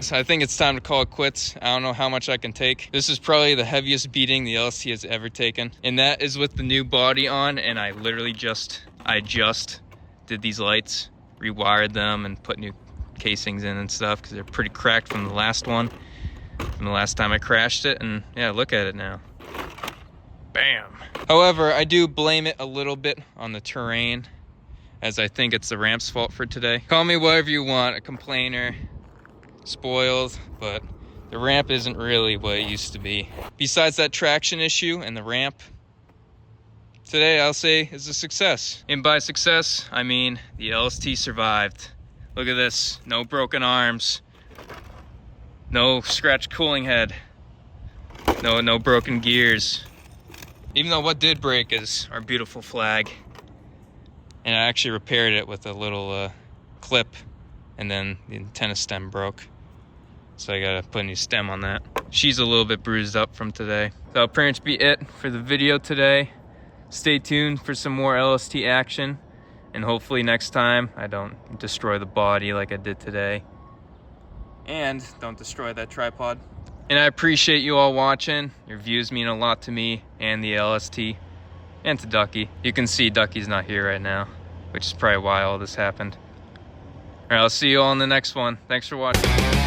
So I think it's time to call it quits. I don't know how much I can take. This is probably the heaviest beating the LST has ever taken. And that is with the new body on, and I literally just did these lights, rewired them, and put new casings in and stuff because they're pretty cracked from the last one, from the last time I crashed it. And yeah, look at it now. Bam. However, I do blame it a little bit on the terrain, as I think it's the ramp's fault for today. Call me whatever you want, a complainer, spoiled, but the ramp isn't really what it used to be. Besides that traction issue and the ramp, today I'll say is a success. And by success, I mean the LST survived. Look at this, no broken arms, no scratched cooling head, no broken gears. Even though what did break is our beautiful flag. And I actually repaired it with a little clip, and then the antenna stem broke. So I gotta put a new stem on that. She's a little bit bruised up from today. That'll pretty much be it for the video today. Stay tuned for some more LST action, and hopefully next time I don't destroy the body like I did today. And don't destroy that tripod. And I appreciate you all watching. Your views mean a lot to me and the LST and to Ducky. You can see Ducky's not here right now, which is probably why all this happened. All right, I'll see you all in the next one. Thanks for watching.